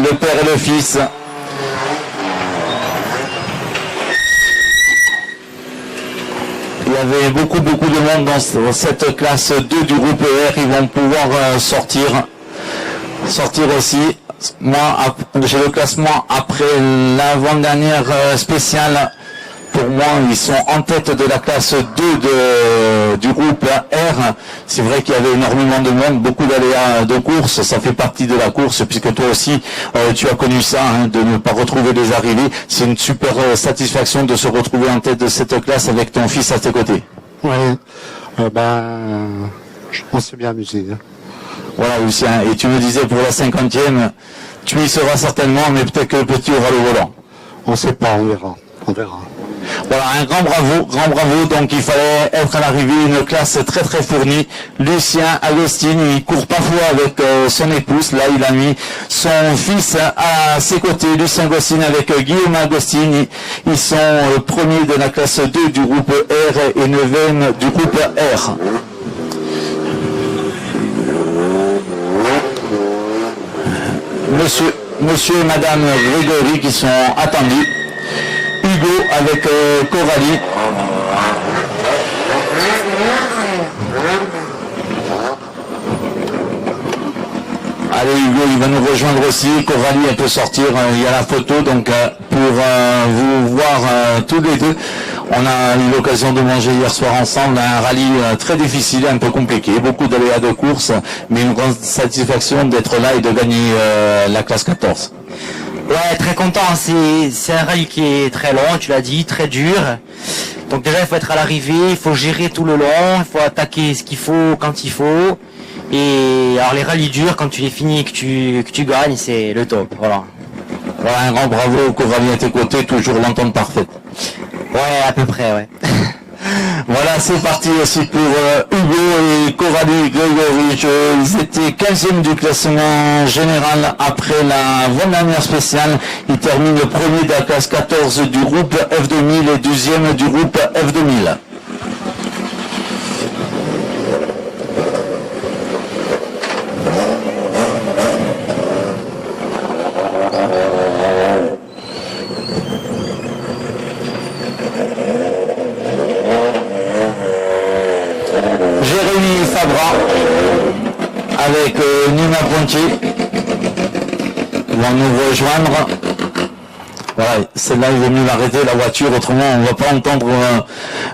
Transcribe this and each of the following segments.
le père et le fils. Il y avait beaucoup de monde dans cette classe 2 du groupe R. Ils vont pouvoir sortir aussi. Moi, j'ai le classement après l'avant-dernière spéciale. Pour moi, ils sont en tête de la classe 2 du groupe R. C'est vrai qu'il y avait énormément de monde, beaucoup d'aléas de course. Ça fait partie de la course, puisque toi aussi, tu as connu ça, hein, de ne pas retrouver les arrivées. C'est une super satisfaction de se retrouver en tête de cette classe avec ton fils à tes côtés. Oui, on s'est bien amusé. Hein. Voilà, Lucien. Et tu me disais pour la 50e, tu y seras certainement, mais peut-être que le petit aura le volant. On ne sait pas, on verra. On verra. Voilà, un grand bravo. Donc il fallait être à l'arrivée, une classe très très fournie. Lucien Agostine, il court parfois avec son épouse. Là, il a mis son fils à ses côtés. Lucien Agostine avec Guillaume Agostine. Ils sont premiers de la classe 2 du groupe R et 9e du groupe R. Monsieur et Madame Grégory qui sont attendus. Hugo avec Coralie. Allez Hugo, il va nous rejoindre aussi. Coralie, elle peut sortir. Il y a la photo. Donc pour vous voir tous les deux, on a eu l'occasion de manger hier soir ensemble. Un rallye très difficile, un peu compliqué. Beaucoup d'aléas de course, mais une grande satisfaction d'être là et de gagner la classe 14. Ouais, très content. C'est un rallye qui est très long, tu l'as dit, très dur. Donc déjà, il faut être à l'arrivée, il faut gérer tout le long, il faut attaquer ce qu'il faut quand il faut. Et alors les rallyes durs, quand tu les finis et que tu gagnes, c'est le top. Voilà. Voilà, un grand bravo, Coralie à tes côtés, toujours l'entente parfaite. Ouais, à peu près, ouais. Voilà, c'est parti aussi pour Hugo et Coralie Grégory. Ils étaient 15e du classement général après la dernière spéciale. Ils terminent le premier de la classe 14 du groupe F2000 et 12e du groupe F2000. Jérémy Fabra avec Nina Pontier vont nous rejoindre. Voilà, celle-là, il vaut mieux l'arrêter la voiture, autrement on ne va pas entendre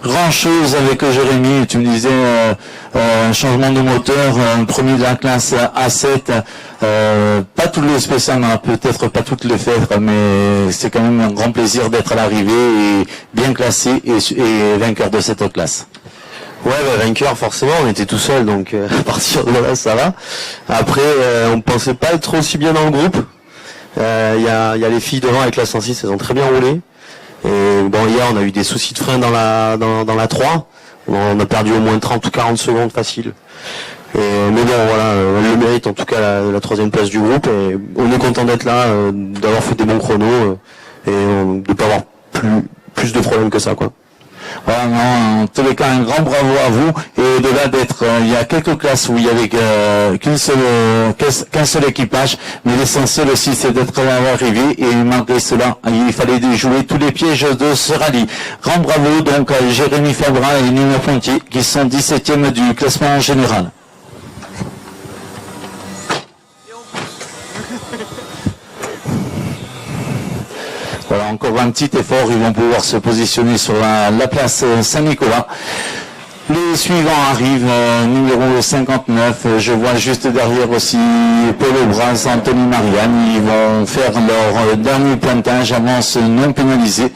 grand chose avec Jérémy. Tu me disais un changement de moteur, un premier de la classe A7, pas tous les spéciales, peut-être pas toutes les fêtes, mais c'est quand même un grand plaisir d'être à l'arrivée et bien classé et vainqueur de cette classe. Ouais, vainqueur, forcément, on était tout seul, donc à partir de là, ça va. Après, on pensait pas être aussi bien dans le groupe. Il y a les filles devant avec la 106, elles ont très bien roulé. Et bon, hier, on a eu des soucis de frein dans la 3. On a perdu au moins 30 ou 40 secondes facile. Mais bon, voilà, on le mérite en tout cas la 3e place du groupe. Et on est content d'être là, d'avoir fait des bons chronos et de pas avoir plus de problèmes que ça, quoi. Voilà, non, en tous les cas, un grand bravo à vous. Et au-delà d'être, il y a quelques classes où il y avait qu'un seul équipage, mais l'essentiel aussi, c'est d'être à l'arrivée. Et malgré cela, il fallait déjouer tous les pièges de ce rallye. Grand bravo donc à Jérémy Fabra et Nina Pontier, qui sont 17e du classement général. Voilà, encore un petit effort, ils vont pouvoir se positionner sur la place Saint-Nicolas. Les suivants arrivent, numéro 59, je vois juste derrière aussi Paul Aubras, Anthony Marianne, ils vont faire leur dernier pointage, avance non pénalisée.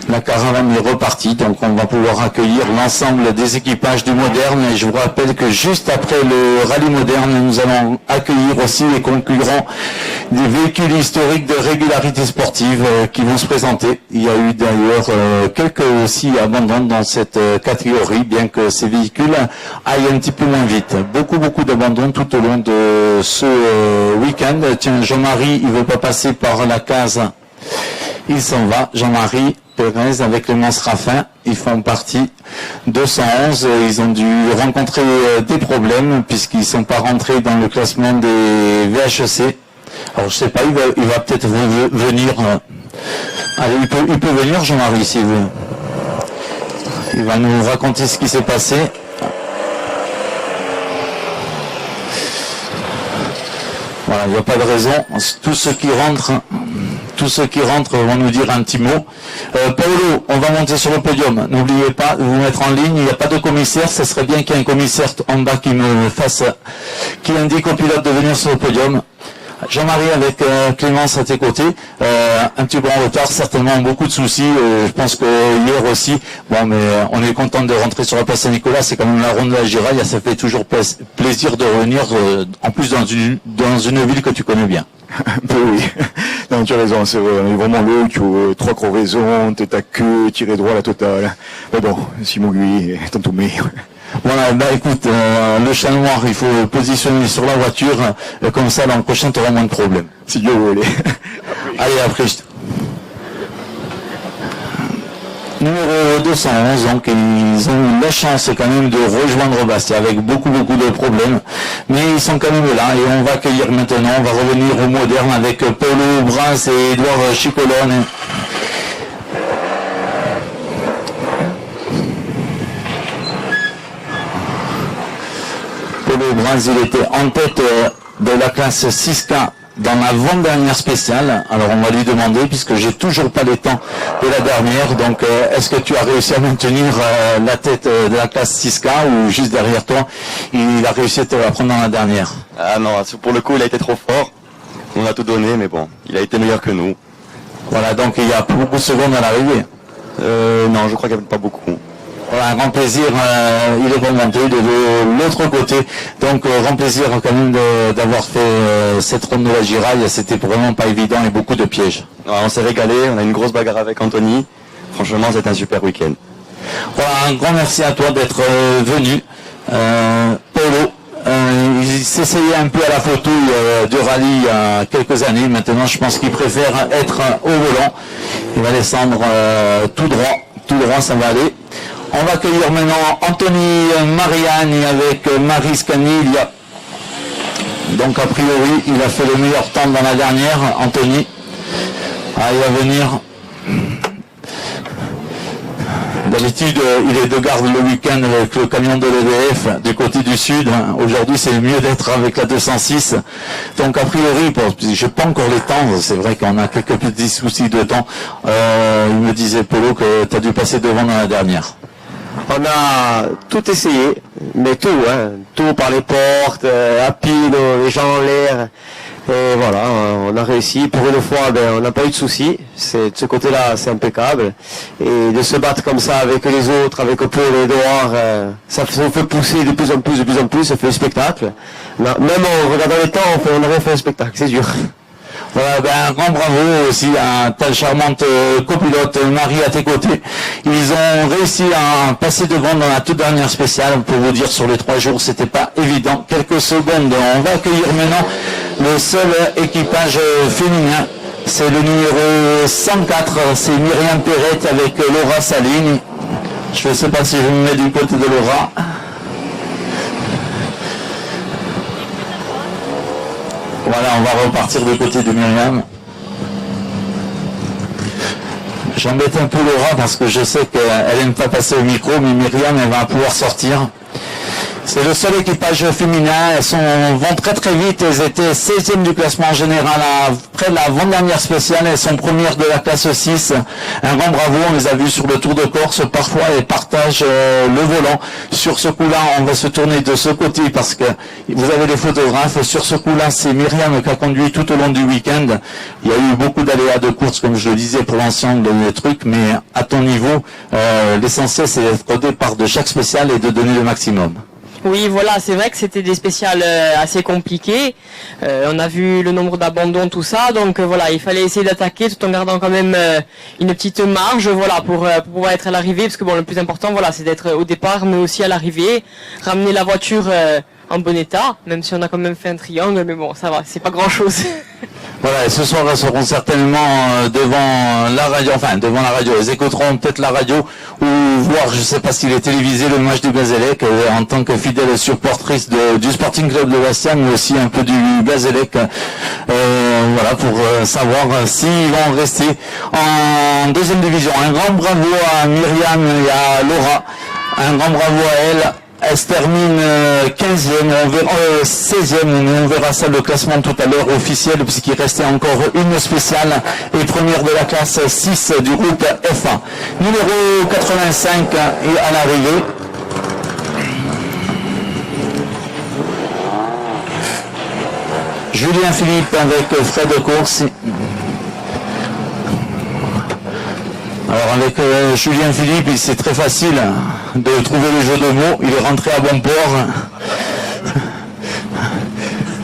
La caravane est repartie, donc on va pouvoir accueillir l'ensemble des équipages du moderne. Et je vous rappelle que juste après le rallye moderne, nous allons accueillir aussi les concurrents des véhicules historiques de régularité sportive qui vont se présenter. Il y a eu d'ailleurs quelques aussi abandons dans cette catégorie, bien que ces véhicules aillent un petit peu moins vite. Beaucoup d'abandons tout au long de ce week-end. Tiens, Jean-Marie, il veut pas passer par la case. Il s'en va, Jean-Marie Pérez avec le Mans Raffin, ils font partie 211, ils ont dû rencontrer des problèmes puisqu'ils ne sont pas rentrés dans le classement des VHEC. Alors je sais pas, il va peut-être venir. Allez, il peut venir, Jean-Marie, s'il veut. Il va nous raconter ce qui s'est passé. Voilà, il n'y a pas de raison. Tous ceux qui rentrent vont nous dire un petit mot. Paolo, on va monter sur le podium. N'oubliez pas de vous mettre en ligne. Il n'y a pas de commissaire. Ce serait bien qu'il y ait un commissaire en bas qui indique au pilote de venir sur le podium. Jean-Marie avec Clémence à tes côtés, un petit peu en retard, certainement beaucoup de soucis, je pense que hier aussi, bon mais on est content de rentrer sur la place Saint-Nicolas, c'est quand même la ronde de la Giraille, ça fait toujours plaisir de revenir, en plus dans une ville que tu connais bien. Oui, non, tu as raison, c'est vrai, on est vraiment là, tu as 3 crevaisons, tête à queue, tiré droit la totale. Mais bon, Simon Gui, tant tout mais. Voilà, bah écoute, le chat noir, il faut positionner sur la voiture, comme ça l'an prochain tu auras moins de problèmes. Si Dieu veut, Allez, après Numéro 211, donc ils ont eu la chance quand même de rejoindre Bastia avec beaucoup de problèmes, mais ils sont quand même là et on va accueillir maintenant, on va revenir au moderne avec Paulo Brins et Edouard Chicolone. Paulo Brins, il était en tête de la classe 6K dans l'avant-dernière spéciale. Alors on va lui demander, puisque j'ai toujours pas les temps de la dernière, donc est-ce que tu as réussi à maintenir la tête de la classe 6K ou juste derrière toi, il a réussi à te la prendre dans la dernière? Ah non, pour le coup il a été trop fort, on a tout donné, mais bon, il a été meilleur que nous. Voilà, donc il y a beaucoup de secondes à l'arrivée. Non, je crois qu'il n'y a pas beaucoup. Voilà, un grand plaisir, il est remonté de l'autre côté, donc grand plaisir quand même d'avoir fait cette ronde de la Giraille, c'était vraiment pas évident et beaucoup de pièges. Ouais, on s'est régalé, on a une grosse bagarre avec Anthony, franchement c'est un super week-end. Voilà, un grand merci à toi d'être venu, Paulo. Il s'essayait un peu à la photo du rallye il y a quelques années, maintenant je pense qu'il préfère être au volant, il va descendre tout droit ça va aller. On va accueillir maintenant Anthony Mariani avec Marie Scaniglia. Donc a priori, il a fait le meilleur temps dans la dernière, Anthony. Ah, il va venir. D'habitude, il est de garde le week-end avec le camion de l'EDF du côté du sud. Aujourd'hui, c'est mieux d'être avec la 206. Donc a priori, j'ai pas encore les temps. C'est vrai qu'on a quelques petits soucis de temps. Il me disait, Paulo, que tu as dû passer devant dans la dernière. On a tout essayé, mais tout, tout par les portes, à pile, les gens en l'air. Et voilà, on a réussi. Pour une fois, on n'a pas eu de soucis. De ce côté-là, c'est impeccable. Et de se battre comme ça avec les autres, avec Paul et Edouard, ça nous fait pousser de plus en plus, ça fait le spectacle. Même en regardant les temps, on aurait fait un spectacle, c'est dur. Voilà, un grand bravo aussi à ta charmante copilote Marie à tes côtés. Ils ont réussi à passer devant dans la toute dernière spéciale. Pour vous dire, sur les 3 jours, c'était pas évident. Quelques secondes. On va accueillir maintenant le seul équipage féminin. C'est le numéro 104. C'est Myriam Perrette avec Laura Saline. Je ne sais pas si je me mets du côté de Laura. Voilà, on va repartir du côté de Myriam. J'embête un peu Laura parce que je sais qu'elle n'aime pas passer au micro, mais Myriam, elle va pouvoir sortir. C'est le seul équipage féminin, elles vont très vite, elles étaient 16e du classement général après la avant-dernière spéciale, elles sont premières de la classe 6. Un grand bravo, on les a vues sur le Tour de Corse, parfois elles partagent le volant. Sur ce coup-là, on va se tourner de ce côté parce que vous avez les photographes. Sur ce coup-là, c'est Myriam qui a conduit tout au long du week-end. Il y a eu beaucoup d'aléas de course, comme je le disais, pour l'ensemble des trucs, mais à ton niveau, l'essentiel c'est d'être au départ de chaque spéciale et de donner le maximum. Oui, voilà, c'est vrai que c'était des spéciales assez compliquées. On a vu le nombre d'abandons, tout ça. Donc voilà, il fallait essayer d'attaquer tout en gardant quand même une petite marge, voilà, pour pouvoir être à l'arrivée. Parce que bon, le plus important, voilà, c'est d'être au départ, mais aussi à l'arrivée, ramener la voiture en bon état, même si on a quand même fait un triangle, mais bon, ça va, c'est pas grand-chose. Voilà, et ce soir, elles seront certainement devant la radio, elles écouteront peut-être la radio ou voir, je sais pas s'il est télévisé, le match du Gazélec en tant que fidèle supportrice du Sporting Club de Bastia, mais aussi un peu du Gazélec. voilà, pour savoir s'ils vont rester en deuxième division. Un grand bravo à Myriam et à Laura. Un grand bravo à elle. Elle se termine 15e, on verra, 16e, mais on verra ça le classement tout à l'heure officiel, puisqu'il restait encore une spéciale et première de la classe 6 du groupe F1. Numéro 85 est à l'arrivée. Julien Philippe avec Fred Course. Alors avec Julien Philippe, c'est très facile de trouver le jeu de mots. Il est rentré à bon port.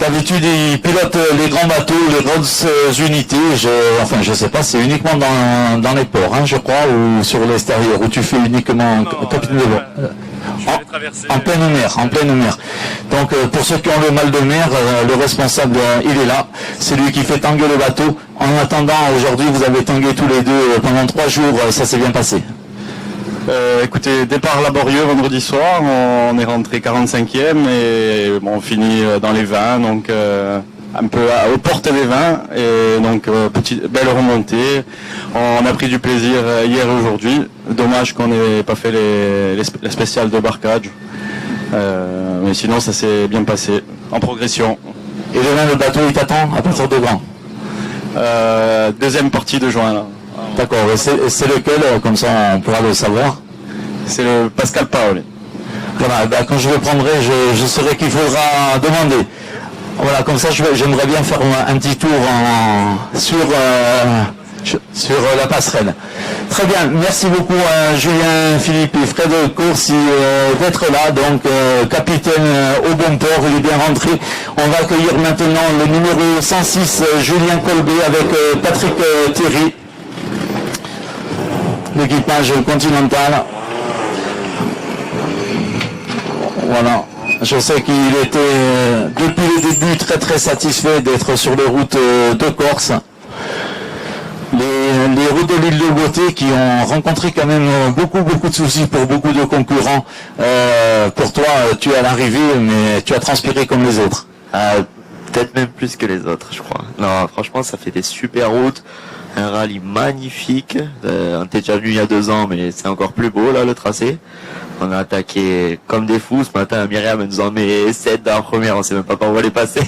D'habitude, il pilote les grands bateaux, les grosses unités. Je sais pas, c'est uniquement dans les ports, hein, je crois, ou sur l'extérieur, où tu fais uniquement capitaine de bord. En pleine mer. Donc pour ceux qui ont le mal de mer, le responsable, il est là. C'est lui qui fait tanguer le bateau. En attendant, aujourd'hui, vous avez tangué tous les deux pendant 3 jours. Ça s'est bien passé. Écoutez, départ laborieux vendredi soir, on est rentré 45e et bon, on finit dans les 20, donc un peu aux portes des 20, et donc belle remontée. On a pris du plaisir hier et aujourd'hui. Dommage qu'on n'ait pas fait les spéciales de barcage, mais sinon ça s'est bien passé, en progression. Et demain, le bateau, il t'attend à partir de quand? Deuxième partie de juin là. D'accord, et c'est lequel, comme ça on pourra le savoir? C'est le Pascal Paoli. Voilà, ben, quand je le prendrai, je saurai qu'il faudra demander. Voilà, comme ça j'aimerais bien faire un petit tour sur la passerelle. Très bien, merci beaucoup à Julien Philippe et Fred Courcy d'être là, donc capitaine au bon port, il est bien rentré. On va accueillir maintenant le numéro 106, Julien Colbé, avec Patrick Thierry. L'équipage continental. Voilà. Je sais qu'il était depuis le début très satisfait d'être sur les routes de Corse. Les routes de l'île de Beauté qui ont rencontré quand même beaucoup de soucis pour beaucoup de concurrents. Pour toi, tu es à l'arrivée, mais tu as transpiré comme les autres. Peut-être même plus que les autres, je crois. Non, franchement, ça fait des super routes. Un rallye magnifique. On était déjà venu il y a 2 ans, mais c'est encore plus beau là le tracé. On a attaqué comme des fous. Ce matin, Myriam nous en met 7 dans la première. On sait même pas par où on va les passer.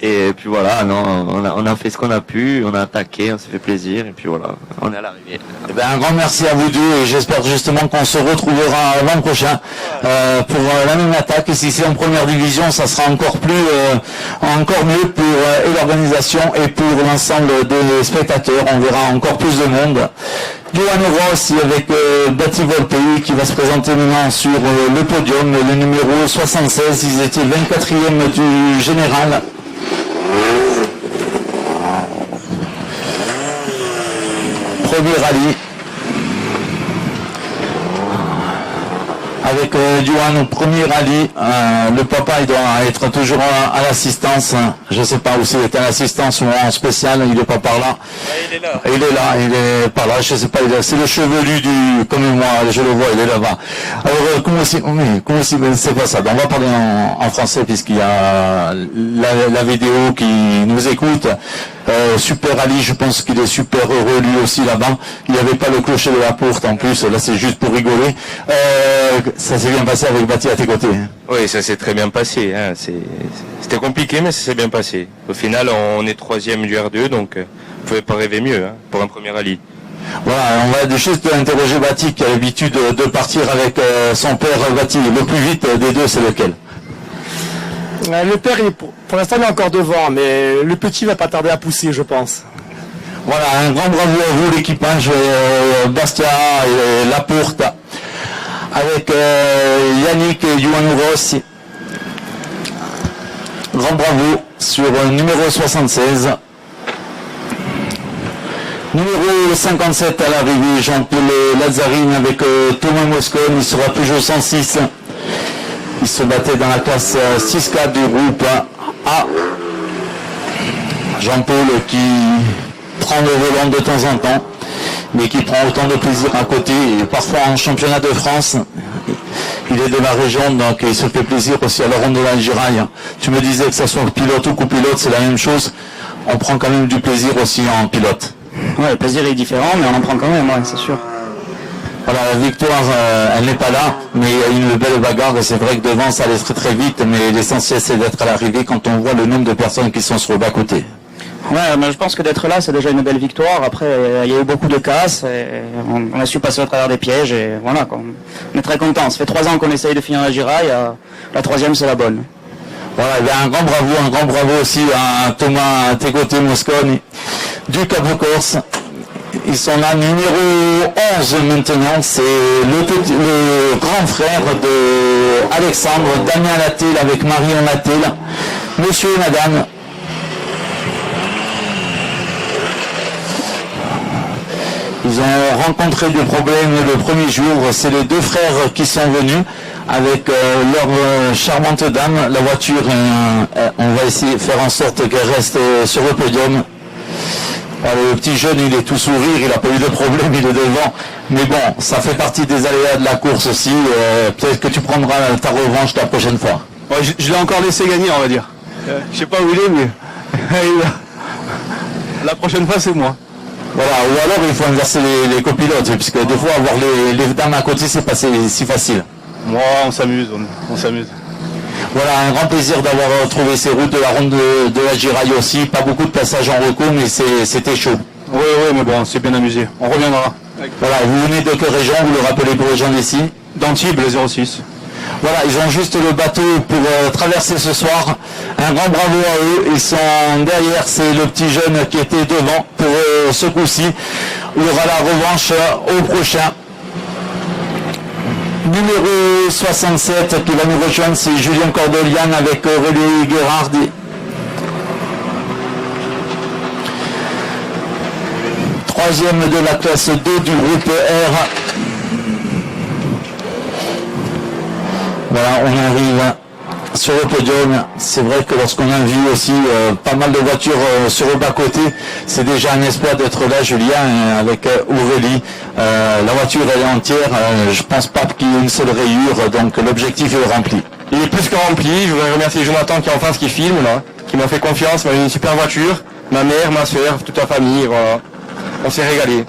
Et puis voilà, non, on a fait ce qu'on a pu. On a attaqué, on s'est fait plaisir. Et puis voilà, on est à l'arrivée. Eh ben, un grand merci à vous deux et j'espère justement qu'on se retrouvera l'an prochain pour la même attaque. Et si c'est en première division, ça sera encore mieux pour et l'organisation et pour l'ensemble des spectateurs. On verra encore plus de monde. Johan Rossi avec Bati Volpei qui va se présenter maintenant sur le podium, le numéro 76. Ils étaient 24e du général. Premier rallye avec Johan au premier rallye. Le papa il doit être toujours à l'assistance. Je sais pas où c'est à l'assistance ou en spécial, il est pas par là. Il est là. Il est par là, je sais pas, c'est le chevelu comme moi, je le vois, il est là-bas. Alors comment c'est pas ça? On va parler en français puisqu'il y a la vidéo qui nous écoute. Super Ali, je pense qu'il est super heureux lui aussi là-bas. Il n'y avait pas le clocher de la porte en plus, là c'est juste pour rigoler. Ça s'est bien passé avec Bati à tes côtés. Oui, ça s'est très bien passé. Hein. C'était compliqué, mais ça s'est bien passé. Au final, on est 3e du R2, donc vous ne pouvez pas rêver mieux pour un premier rallye. Voilà, on va juste interroger Bati qui a l'habitude de partir avec son père. Bati, le plus vite des deux, c'est lequel? Le père, pour l'instant, il est encore devant, mais le petit va pas tarder à pousser, je pense. Voilà, un grand bravo à vous, l'équipage Bastia et Laporte, avec Yannick et Johan Rossi. Grand bravo sur numéro 76. Numéro 57 à l'arrivée, Jean-Paul Lazarine avec Thomas Moscone, il sera Peugeot 106. Il se battait dans la classe 6-4 du groupe A. Jean-Paul qui prend le volant de temps en temps, mais qui prend autant de plaisir à côté, et parfois en championnat de France. Il est de la région, donc il se fait plaisir aussi à la ronde de l'Algérie. Tu me disais que ça soit pilote ou copilote, c'est la même chose. on prend quand même du plaisir aussi en pilote. Ouais, le plaisir est différent, mais on en prend quand même, ouais, c'est sûr. Voilà, la victoire, elle n'est pas là, mais il y a une belle bagarre et c'est vrai que devant ça allait très très vite, mais l'essentiel c'est d'être à l'arrivée quand on voit le nombre de personnes qui sont sur le bas-côté. Ouais, mais je pense que d'être là, c'est déjà une belle victoire. Après, il y a eu beaucoup de casses, et on a su passer au travers des pièges, et voilà, quoi. On est très contents. Ça fait 3 ans qu'on essaye de finir la Giraille, la 3e c'est la bonne. Voilà, eh bien, un grand bravo aussi à Thomas Tegoté Moscone du Cap Corse. Ils sont là, numéro 11 maintenant, c'est le grand frère de Alexandre, Damien Latel avec Marion Latel, monsieur et madame. Ils ont rencontré des problèmes le premier jour, c'est les 2 frères qui sont venus avec leur charmante dame. La voiture, on va essayer de faire en sorte qu'elle reste sur le podium. Alors, le petit jeune, il est tout sourire, il n'a pas eu de problème, il est devant. Mais bon, ça fait partie des aléas de la course aussi. Peut-être que tu prendras ta revanche la prochaine fois. Ouais, je l'ai encore laissé gagner, on va dire. Je sais pas où il est, mais la prochaine fois, c'est moi. Voilà, ou alors il faut inverser les copilotes, puisque des fois avoir les dames à côté, c'est pas si facile. Moi, on s'amuse, on s'amuse. Voilà, un grand plaisir d'avoir trouvé ces routes de la ronde de la Giraille aussi. Pas beaucoup de passages en recours, mais c'était chaud. Oui, mais bon, c'est bien amusé. On reviendra. Voilà, vous venez de quelle région? Vous le rappelez pour les gens d'ici? d'Antibes, le 06. Voilà, ils ont juste le bateau pour traverser ce soir. Un grand bravo à eux. Ils sont derrière, c'est le petit jeune qui était devant pour ce coup-ci. Il y aura la revanche au prochain. Numéro 67 qui va nous rejoindre, c'est Julien Cordelian avec Aurélie Guérard. Troisième de la classe 2 du groupe R. Voilà, on arrive sur le podium. C'est vrai que lorsqu'on a vu aussi pas mal de voitures sur le bas-côté, c'est déjà un espoir d'être là, Julien, avec Aurélie. La voiture elle est entière, je pense pas qu'il y ait une seule rayure, donc l'objectif est rempli. Il est plus que rempli. Je voudrais remercier Jonathan qui est en face, qui filme, là, qui m'a fait confiance, m'a mis une super voiture. Ma mère, ma soeur, toute la famille, voilà. On s'est régalé.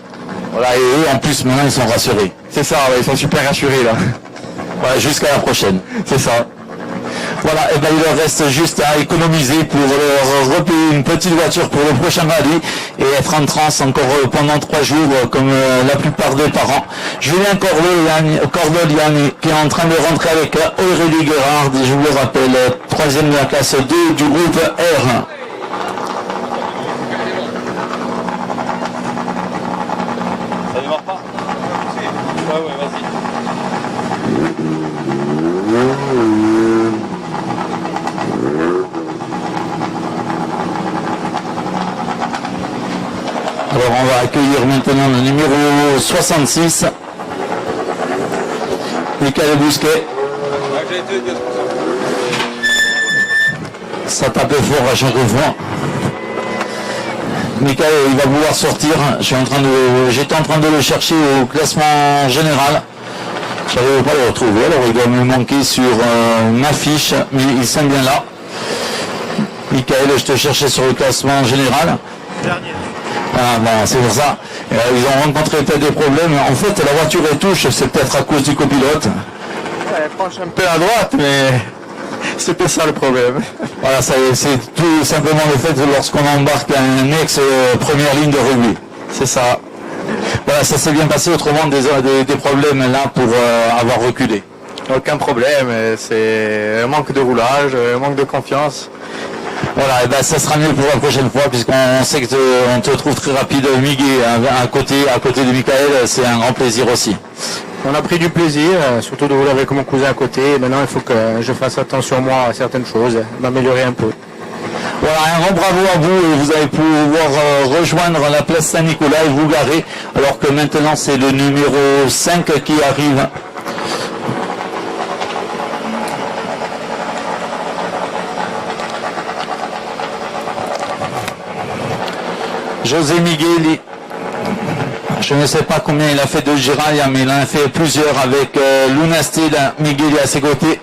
Voilà, et eux en plus maintenant ils sont rassurés. C'est ça, ouais, ils sont super rassurés là. Voilà, jusqu'à la prochaine. C'est ça. Voilà, et ben il leur reste juste à économiser pour leur repayer une petite voiture pour le prochain rallye et être en transe encore pendant 3 jours comme la plupart des parents. Julien Cordelian qui est en train de rentrer avec Aurélie Guérard, je vous le rappelle, 3e de la classe 2 du groupe R. Ça démarre pas? Ouais, vas-y. Alors on va accueillir maintenant le numéro 66, Michael Bousquet. Ça tape fort à chaque fois. Michael, il va pouvoir sortir. J'étais en train de le chercher au classement général. Je n'arrive pas à le retrouver, alors il doit me manquer sur ma fiche, mais ils sont bien là. Michael, je te cherchais sur le classement général. Dernier. Ah bon, c'est pour ça. Ils ont rencontré peut-être des problèmes. En fait, la voiture est touche, c'est peut-être à cause du copilote. Elle penche un peu à droite, mais c'est pas ça le problème. Voilà, c'est tout simplement le fait que lorsqu'on embarque un ex-première ligne de rugby. C'est ça. Voilà, ça s'est bien passé, autrement des problèmes là pour avoir reculé. Aucun problème, c'est un manque de roulage, un manque de confiance. Voilà, et ben ça sera mieux pour la prochaine fois, puisqu'on sait qu'on te trouve très rapide, Miguel, à côté de Michael, c'est un grand plaisir aussi. On a pris du plaisir, surtout de rouler avec mon cousin à côté. Et maintenant, il faut que je fasse attention moi à certaines choses, m'améliorer un peu. Voilà, un grand bravo à vous, et vous allez pouvoir rejoindre la place Saint-Nicolas et vous garer, alors que maintenant c'est le numéro 5 qui arrive. José Miguel, je ne sais pas combien il a fait de Giraille, mais il en a fait plusieurs avec Lunastil, Miguel à ses côtés.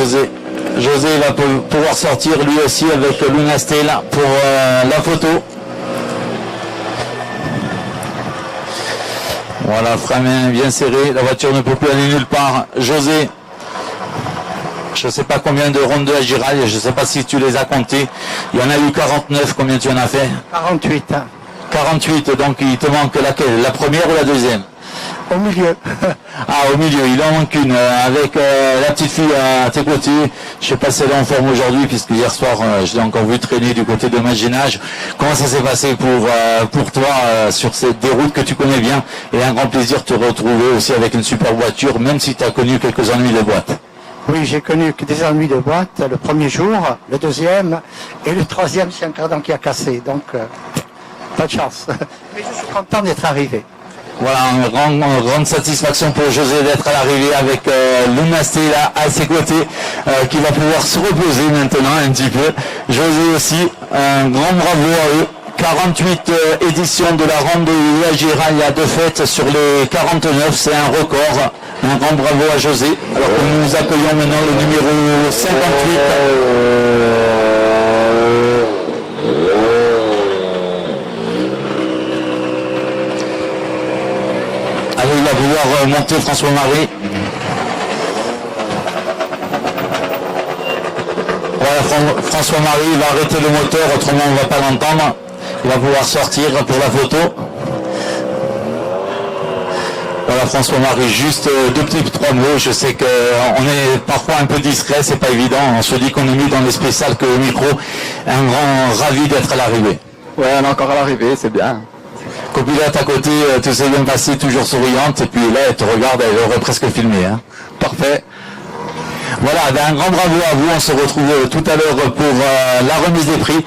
José. José va pouvoir sortir lui aussi avec Luna Stella pour la photo. Voilà, frein bien serré, la voiture ne peut plus aller nulle part. José, je ne sais pas combien de rondes de la Giraille, je ne sais pas si tu les as comptées. Il y en a eu 49, combien tu en as fait? 48, 48, donc il te manque laquelle? La première ou la deuxième? au milieu. Ah, au milieu, il en manque une, avec la petite fille à tes côtés. Je sais pas si elle est en forme aujourd'hui, puisque hier soir, je l'ai encore vu traîner du côté de Maginage. Comment ça s'est passé pour toi sur des routes que tu connais bien? Et un grand plaisir de te retrouver aussi avec une super voiture, même si tu as connu quelques ennuis de boîte. Oui, j'ai connu que des ennuis de boîte le premier jour, le deuxième, et le troisième, c'est un cardan qui a cassé. Donc, pas de chance. Mais je suis content d'être arrivé. Voilà, une grande satisfaction pour José d'être à l'arrivée avec Luna Stella à ses côtés, qui va pouvoir se reposer maintenant un petit peu. José aussi, un grand bravo à eux. 48 éditions de la ronde de la Giraille à deux fêtes sur les 49, c'est un record. Un grand bravo à José. Alors que nous accueillons maintenant le numéro 58. Allez, il va pouvoir monter François-Marie. Voilà, François-Marie va arrêter le moteur, autrement on ne va pas l'entendre. Il va pouvoir sortir pour la photo. Voilà, François-Marie, juste trois mots. Je sais qu'on est parfois un peu discret, c'est pas évident. On se dit qu'on est mis dans les spéciales que le micro. Un grand ravi d'être à l'arrivée. Ouais, on est encore à l'arrivée, c'est bien. Copilote à côté, tout s'est bien passé, toujours souriante. Et puis là, elle te regarde, elle aurait presque filmé. Hein. Parfait. Voilà, un grand bravo à vous. On se retrouve tout à l'heure pour la remise des prix.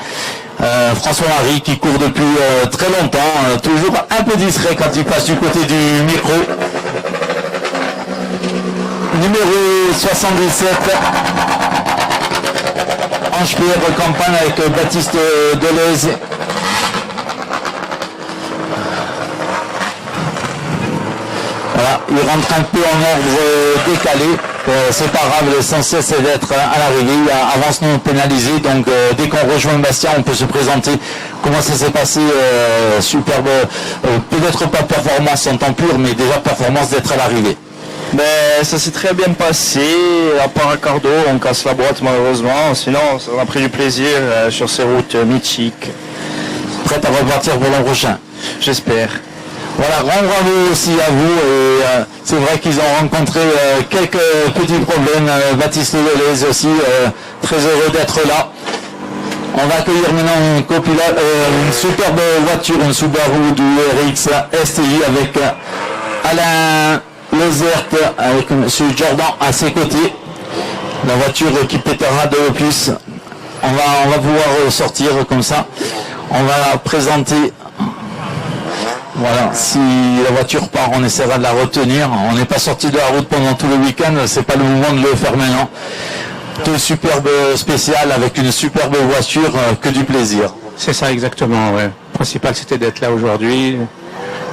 François-Marie qui court depuis très longtemps, toujours un peu discret quand il passe du côté du micro. Numéro 77, Ange-Pierre campagne avec Baptiste Deleuze. Voilà, il rentre un peu en ordre décalé. C'est pas grave, l'essentiel c'est d'être à l'arrivée, il y a avance non pénalisé, donc dès qu'on rejoint Bastia, on peut se présenter. Comment ça s'est passé? Superbe, peut-être pas performance en temps pur, mais déjà performance d'être à l'arrivée. Ben, ça s'est très bien passé, à part à Cardo, on casse la boîte malheureusement, sinon on a pris du plaisir sur ces routes mythiques. Prête à repartir pour l'an prochain? J'espère. Voilà, grand bravo aussi à vous, et c'est vrai qu'ils ont rencontré quelques petits problèmes, Baptiste Deleuze aussi, très heureux d'être là. On va accueillir maintenant une superbe voiture, une Subaru du RX STI avec Alain Lezert, avec M. Jordan à ses côtés. La voiture qui pétera de plus. On va pouvoir sortir comme ça. On va présenter. Voilà, si la voiture part, on essaiera de la retenir. On n'est pas sorti de la route pendant tout le week-end, c'est pas le moment de le faire maintenant. Deux superbes spéciales avec une superbe voiture, que du plaisir. C'est ça exactement, ouais. Le principal c'était d'être là aujourd'hui.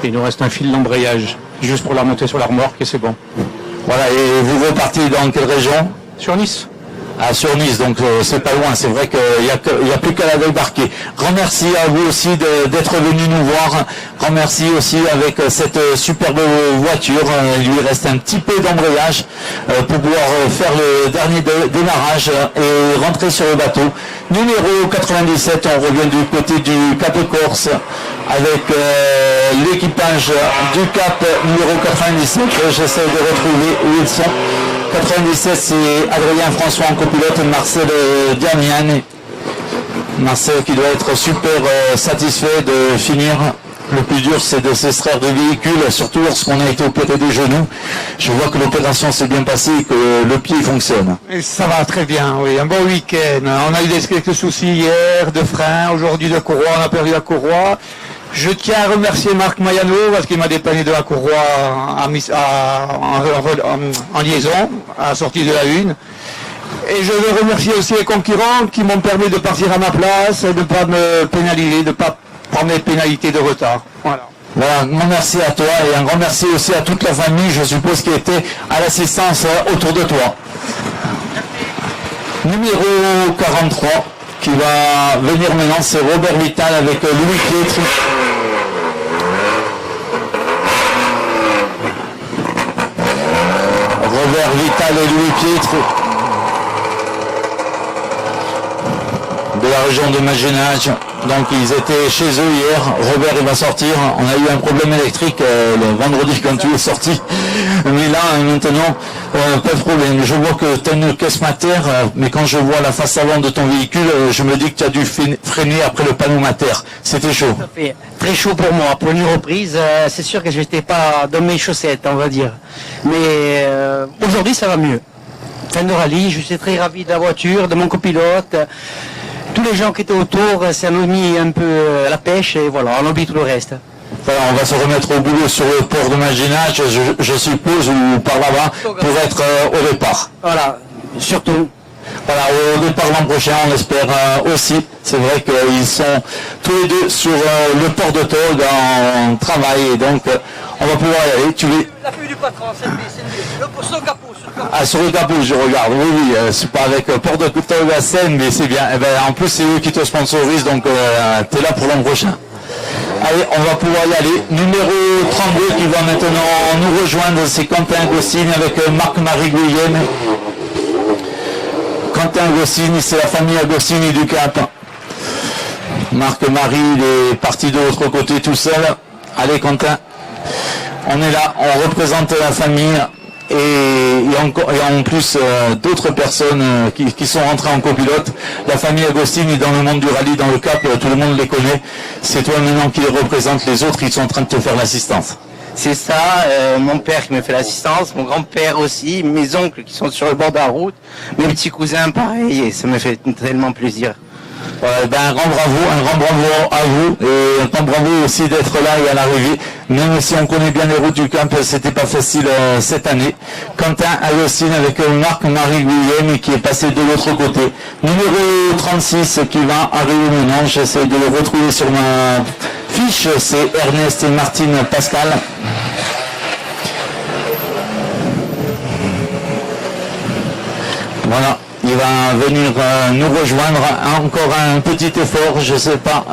Il nous reste un fil d'embrayage, juste pour la monter sur la remorque et c'est bon. Voilà, et vous repartez dans quelle région? Sur Nice. Ah, sur Nice, donc c'est pas loin, c'est vrai qu'il n'y a plus qu'à la débarquer. Grand merci à vous aussi d'être venu nous voir. Grand merci aussi avec cette superbe voiture. Il lui reste un petit peu d'embrayage pour pouvoir faire le dernier démarrage et rentrer sur le bateau. Numéro 97, on revient du côté du Cap Corse avec l'équipage du Cap numéro 97. J'essaie de retrouver où ils sont. 97, c'est Adrien François en copilote, Marcel Diamian. Marcel qui doit être super satisfait de finir. Le plus dur, c'est de s'extraire du véhicule, surtout lorsqu'on a été opéré des genoux. Je vois que l'opération s'est bien passée et que le pied fonctionne. Et ça va très bien, oui. Un bon week-end. On a eu quelques soucis hier de frein, aujourd'hui de courroie, on a perdu la courroie. Je tiens à remercier Marc Mayano parce qu'il m'a dépanné de la courroie en liaison, à la sortie de la une. Et je veux remercier aussi les concurrents qui m'ont permis de partir à ma place et de ne pas me pénaliser, de ne pas prendre mes pénalités de retard. Voilà. Voilà, un grand merci à toi et un grand merci aussi à toute la famille, je suppose, qui était à l'assistance autour de toi. Numéro 43 qui va venir maintenant, c'est Robert Vital avec Louis Pietri. Robert Vital et Louis Pietri de la région de Magénage. Donc ils étaient chez eux hier. Robert il va sortir. On a eu un problème électrique le vendredi quand tu es sorti. Mais là maintenant pas de problème. Je vois que tu as une caisse mater, mais quand je vois la face avant de ton véhicule, je me dis que tu as dû freiner après le panneau mater. C'était chaud. Ça fait très chaud pour moi. Pour une reprise, c'est sûr que je n'étais pas dans mes chaussettes, on va dire. Mais aujourd'hui ça va mieux. Fin de rallye, je suis très ravi de la voiture, de mon copilote. Tous les gens qui étaient autour, ça nous a mis un peu la pêche et voilà, on oublie tout le reste. Voilà, on va se remettre au boulot sur le port de Magénage, je suppose, ou par là-bas, pour être au départ. Voilà, surtout. Voilà, au départ l'an prochain, on l'espère aussi. C'est vrai qu'ils sont tous les deux sur le port de Tog en travail, et donc on va pouvoir y aller. Tu veux... La pluie du patron, c'est le capot. Ah, sur le capot, je regarde. Oui, c'est pas avec port de Tog à Seine, mais c'est bien. Eh ben, en plus, c'est eux qui te sponsorisent, donc tu es là pour l'an prochain. Allez, on va pouvoir y aller. Numéro 32 qui va maintenant nous rejoindre, c'est Quentin Agostini avec Marc-Marie Guillem. Quentin Agostini, c'est la famille Agostini du Cap. Marc-Marie, il est parti de l'autre côté tout seul. Allez Quentin, on est là, on représente la famille. Et en plus d'autres personnes qui sont rentrées en copilote. La famille Agostini dans le monde du rallye, dans le Cap, tout le monde les connaît. C'est toi maintenant qui les représente, les autres ils sont en train de te faire l'assistance. C'est ça, mon père qui me fait l'assistance, mon grand-père aussi, mes oncles qui sont sur le bord de la route, mes petits cousins pareil, et ça me fait tellement plaisir. Un grand bravo à vous, et un grand bravo aussi d'être là et à l'arrivée. Même si on connaît bien les routes du Camp, c'était pas facile cette année. Quentin Agostini avec Marc-Marie Guillem qui est passé de l'autre côté. Numéro 36 qui va arriver maintenant, j'essaie de le retrouver sur ma fiche, c'est Ernest et Martine Pascal. Voilà. Il va venir nous rejoindre. Encore un petit effort, je sais pas.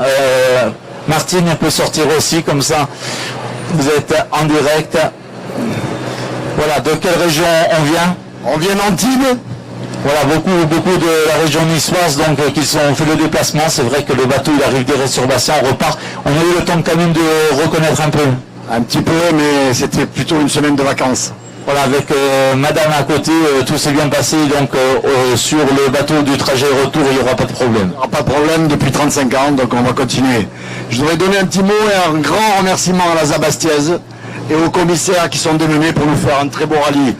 Martine peut sortir aussi, comme ça. Vous êtes en direct. Voilà, de quelle région on vient? On vient d'Antibes. Voilà, beaucoup de la région niçoise, donc qui ont fait le déplacement. C'est vrai que le bateau il arrive direct sur Bastia, on repart. On a eu le temps quand même de reconnaître un peu. Un petit peu, mais c'était plutôt une semaine de vacances. Voilà, avec madame à côté, tout s'est bien passé, donc sur le bateau du trajet retour, il n'y aura pas de problème. Il n'y aura pas de problème depuis 35 ans, donc on va continuer. Je voudrais donner un petit mot et un grand remerciement à la Zabastiaise et aux commissaires qui sont démenés pour nous faire un très beau rallye.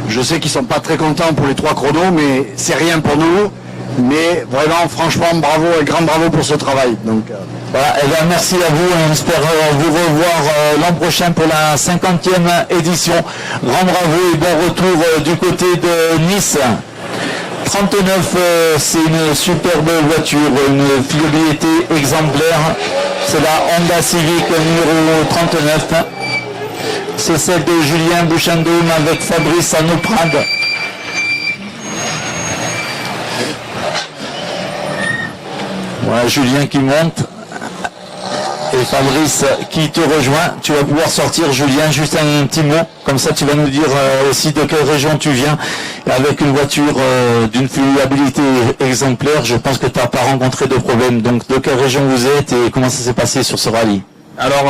Je sais qu'ils ne sont pas très contents pour les 3 chronos, mais c'est rien pour nous. Mais vraiment, franchement, bravo et grand bravo pour ce travail. Donc, voilà, et bien merci à vous, on espère vous revoir l'an prochain pour la 50e édition. Grand bravo et bon retour du côté de Nice. 39, c'est une superbe voiture, une fiabilité exemplaire. C'est la Honda Civic numéro 39. C'est celle de Julien Bouchandoum avec Fabrice Anoprade. Voilà, Julien qui monte. Et Fabrice qui te rejoint. Tu vas pouvoir sortir, Julien, juste un petit mot. Comme ça, tu vas nous dire aussi de quelle région tu viens. Avec une voiture d'une fiabilité exemplaire, je pense que tu n'as pas rencontré de problème. Donc, de quelle région vous êtes et comment ça s'est passé sur ce rallye? Alors,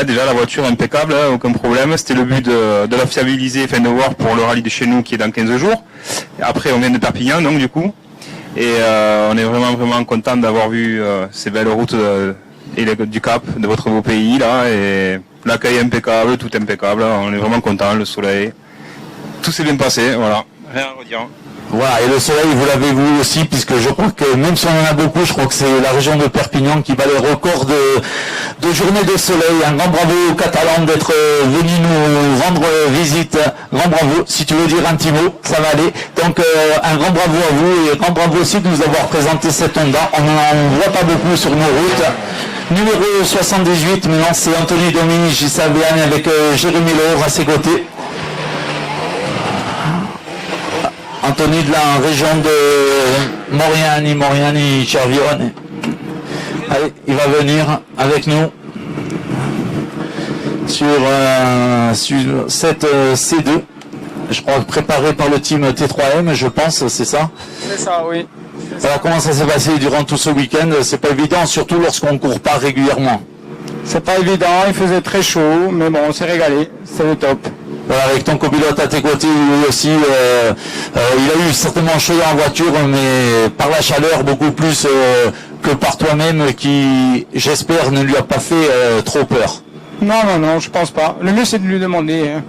déjà la voiture impeccable, hein, aucun problème. C'était le but de la fiabiliser, de voir pour le rallye de chez nous qui est dans 15 jours. Et après, on vient de Perpignan, donc du coup. Et on est vraiment content d'avoir vu ces belles routes du Cap, de votre beau pays là, et l'accueil impeccable, tout impeccable, on est vraiment content, le soleil, tout s'est bien passé, voilà, rien à redire. Voilà, et le soleil, vous l'avez vu aussi, puisque je crois que même si on en a beaucoup, je crois que c'est la région de Perpignan qui bat les records de journée de soleil. Un grand bravo aux Catalans d'être venus nous rendre visite. Grand bravo. Si tu veux dire un petit mot, ça va aller. Donc un grand bravo à vous et un grand bravo aussi de nous avoir présenté cette Honda. On n'en voit pas beaucoup sur nos routes. Numéro 78, maintenant c'est Anthony Dominici Gisaviani avec Jérémy Laure à ses côtés. Anthony de la région de Moriani, Cervione. Allez, il va venir avec nous sur cette C2. Je crois préparé par le team T3M, je pense, c'est ça? C'est ça, oui. Alors comment ça s'est passé durant tout ce week-end? C'est pas évident, surtout lorsqu'on ne court pas régulièrement. C'est pas évident, il faisait très chaud, mais bon, on s'est régalé, c'est le top. Voilà, avec ton copilote à tes côtés, lui aussi, il a eu certainement chaud en voiture, mais par la chaleur beaucoup plus que par toi-même, qui, j'espère, ne lui a pas fait trop peur. Non, je pense pas. Le mieux c'est de lui demander. Hein.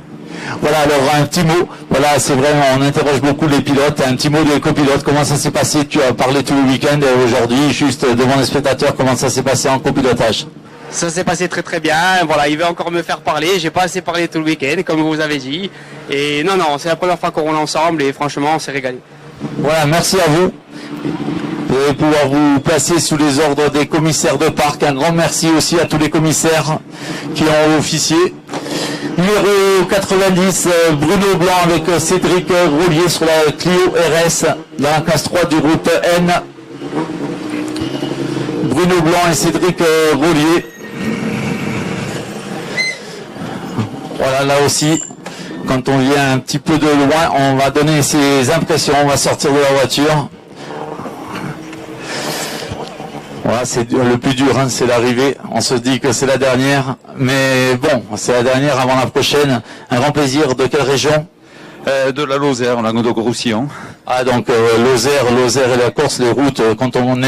Voilà, alors un petit mot, voilà, c'est vrai, on interroge beaucoup les pilotes, un petit mot des copilotes, comment ça s'est passé? Tu as parlé tout le week-end et aujourd'hui, juste devant les spectateurs, comment ça s'est passé en copilotage? Ça s'est passé très très bien, voilà, il veut encore me faire parler, j'ai pas assez parlé tout le week-end, comme vous avez dit, et non, c'est la première fois qu'on roule ensemble et franchement, on s'est régalé. Voilà, merci à vous. Vous allez pouvoir vous placer sous les ordres des commissaires de parc. Un grand merci aussi à tous les commissaires qui ont officié. Numéro 90, Bruno Blanc avec Cédric Roulier sur la Clio RS dans la classe 3 du groupe N. Bruno Blanc et Cédric Roulier. Voilà, là aussi, quand on vient un petit peu de loin, on va donner ses impressions, on va sortir de la voiture. Voilà, c'est le plus dur, hein, c'est l'arrivée. On se dit que c'est la dernière, mais bon, c'est la dernière avant la prochaine. Un grand plaisir. De quelle région? De la Lozère, Languedoc-Roussillon. Ah, donc Lozère et la Corse, les routes. Quand on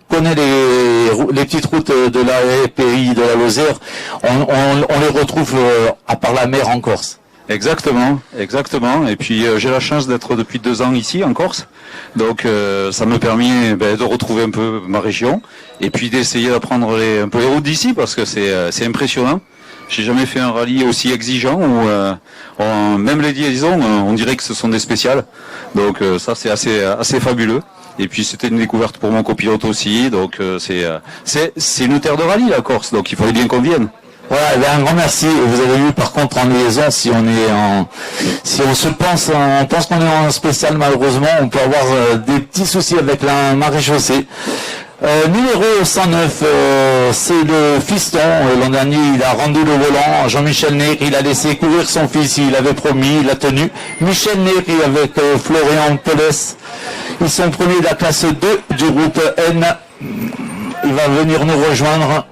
connaît les petites routes de la pays de la Lozère, on les retrouve à part la mer en Corse. Exactement. Et puis j'ai la chance d'être depuis 2 ans ici en Corse, donc ça me permet de retrouver un peu ma région et puis d'essayer d'apprendre un peu les routes d'ici parce que c'est impressionnant. J'ai jamais fait un rallye aussi exigeant où même les liaisons, on dirait que ce sont des spéciales. Donc ça c'est assez fabuleux. Et puis c'était une découverte pour mon copilote aussi. Donc c'est une terre de rallye la Corse, donc il fallait bien qu'on vienne. Voilà, un grand merci. Vous avez vu par contre en liaison, si on pense qu'on est en spécial, malheureusement, on peut avoir des petits soucis avec la maréchaussée. Numéro 109, c'est le fiston. L'an dernier, il a rendu le volant. Jean-Michel Néry, il a laissé courir son fils, il avait promis, il a tenu. Michel Néry avec Florian Pelès. Ils sont premiers de la classe 2 du groupe N. Il va venir nous rejoindre.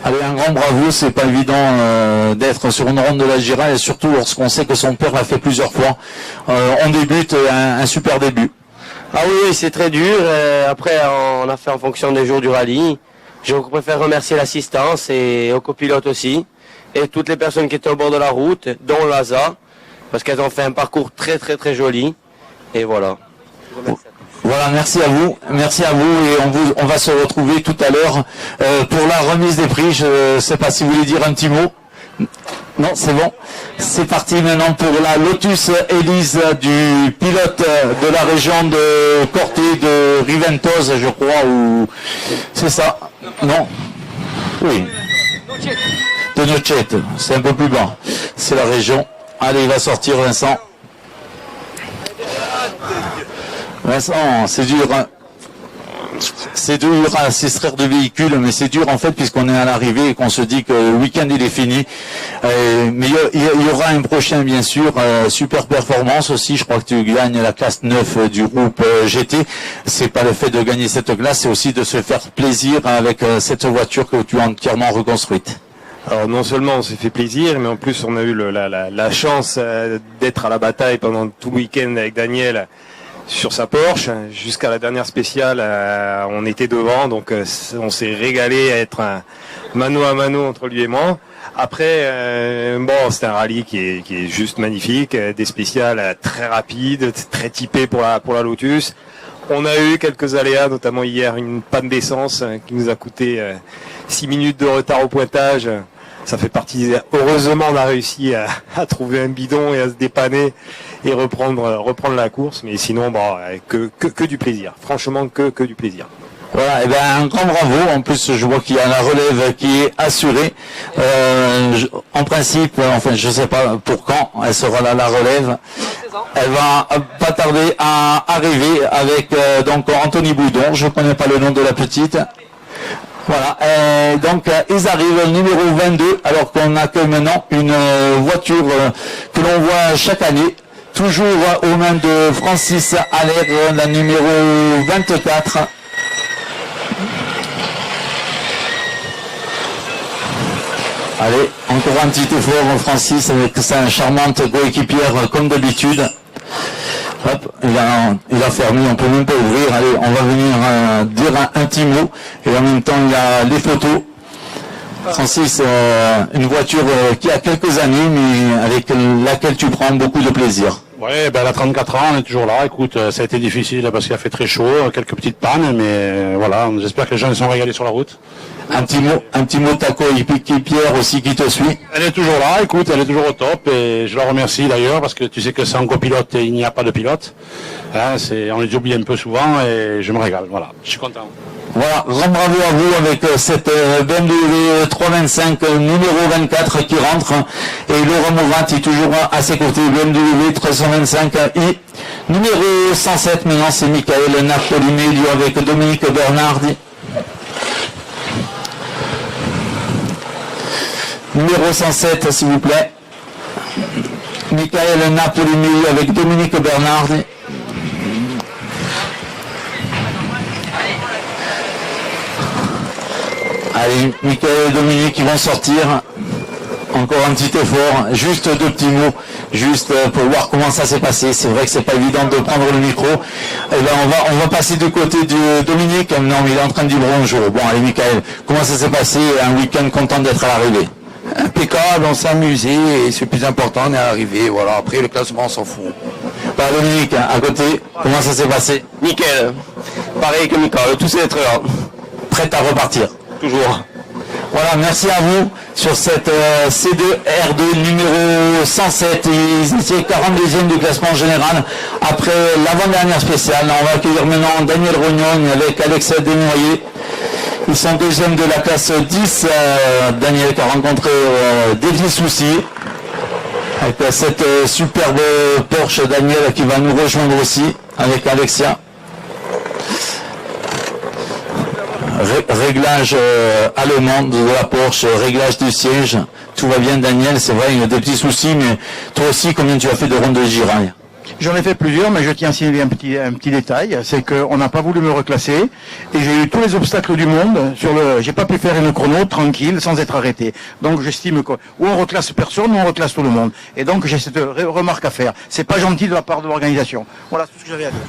Allez, un grand bravo, c'est pas évident d'être sur une ronde de la Gira et surtout lorsqu'on sait que son père l'a fait plusieurs fois. On débute, un super début. Ah oui, c'est très dur. Après, on a fait en fonction des jours du rallye. Je préfère remercier l'assistance et aux copilotes aussi. Et toutes les personnes qui étaient au bord de la route, dont Laza, parce qu'elles ont fait un parcours très très très joli. Et voilà. Voilà, merci à vous et on va se retrouver tout à l'heure pour la remise des prix. Je ne sais pas si vous voulez dire un petit mot. Non, c'est bon. C'est parti maintenant pour la Lotus Elise du pilote de la région de Corté, de Riventos, je crois, ou c'est ça? Non. Oui. De Nocette, c'est un peu plus bas. C'est la région. Allez, il va sortir Vincent. Vincent, c'est dur. C'est dur à s'extraire du véhicule, mais c'est dur en fait puisqu'on est à l'arrivée et qu'on se dit que le week-end il est fini. Mais il y aura un prochain bien sûr. Super performance aussi. Je crois que tu gagnes la classe 9 du groupe GT. C'est pas le fait de gagner cette classe, c'est aussi de se faire plaisir avec cette voiture que tu as entièrement reconstruite. Alors non seulement on s'est fait plaisir, mais en plus on a eu la chance d'être à la bataille pendant tout le week-end avec Daniel sur sa Porsche. Jusqu'à la dernière spéciale, on était devant, donc on s'est régalé à être un mano à mano entre lui et moi. Après, c'est un rallye qui est juste magnifique, des spéciales très rapides, très typées pour la Lotus. On a eu quelques aléas, notamment hier une panne d'essence qui nous a coûté 6 minutes de retard au pointage. Ça fait partie. Heureusement, on a réussi à trouver un bidon et à se dépanner et reprendre la course. Mais sinon, que du plaisir. Franchement, que du plaisir. Voilà, et ben un grand bravo. En plus, je vois qu'il y a la relève qui est assurée. En principe, enfin, je sais pas pour quand elle sera là, la relève. Elle va pas tarder à arriver avec donc Anthony Boudon. Je connais pas le nom de la petite. Voilà, donc ils arrivent numéro 22, alors qu'on accueille maintenant une voiture que l'on voit chaque année, toujours aux mains de Francis Allaire, la numéro 24. Allez, encore un petit effort Francis avec sa charmante coéquipière comme d'habitude. Hop, il a fermé, on peut même pas ouvrir. Allez, on va venir dire un petit mot. Et en même temps, il y a les photos. Francis, une voiture qui a quelques années, mais avec laquelle tu prends beaucoup de plaisir. Ouais, ben elle a 34 ans, on est toujours là. Écoute, ça a été difficile parce qu'il a fait très chaud, quelques petites pannes, mais voilà, j'espère que les gens se sont régalés sur la route. Un petit mot de ta coéquipière aussi qui te suit. Elle est toujours là, écoute, elle est toujours au top et je la remercie d'ailleurs parce que tu sais que sans copilote, il n'y a pas de pilote. Hein, on les oublie un peu souvent et je me régale, voilà, je suis content. Voilà, grand bravo à vous avec cette BMW 325 numéro 24 qui rentre et Laurent Mourant est toujours à ses côtés, BMW 325i numéro 107. Maintenant c'est Michael Napolimelio avec Dominique Bernardi. Numéro 107 s'il vous plaît. Michael Napolimelio avec Dominique Bernardi. Allez, Michael et Dominique qui vont sortir. Encore un petit effort, juste deux petits mots, juste pour voir comment ça s'est passé. C'est vrai que c'est pas évident de prendre le micro. Et ben on va passer du côté de Dominique. Non, mais il est en train de dire bonjour. Bon, allez, Michael, comment ça s'est passé? Un week-end content d'être à l'arrivée? Impeccable, on s'est amusé et c'est le plus important, on est arrivé. Voilà, après le classement on s'en fout. Bah, Dominique, à côté, comment ça s'est passé? Nickel. Pareil que Michael, tout c'est être là. Prêt à repartir? Toujours. Voilà, merci à vous sur cette C2R2 numéro 107. Ils étaient 42e du classement général après l'avant-dernière spéciale. On va accueillir maintenant Daniel Rognon avec Alex Desnoyers. Ils sont deuxième de la classe 10. Daniel qui a rencontré des petits soucis. Avec cette superbe Porsche, Daniel qui va nous rejoindre aussi avec Alexia. Réglage allemand de la Porsche, réglage du siège, tout va bien Daniel, c'est vrai, il y a des petits soucis, mais toi aussi, combien tu as fait de rondes de giraille? J'en ai fait plusieurs, mais je tiens à signaler un petit détail, c'est qu'on n'a pas voulu me reclasser, et j'ai eu tous les obstacles du monde, j'ai pas pu faire une chrono tranquille, sans être arrêté. Donc j'estime que, ou on reclasse personne, ou on reclasse tout le monde. Et donc j'ai cette remarque à faire. C'est pas gentil de la part de l'organisation. Voilà tout ce que j'avais à dire.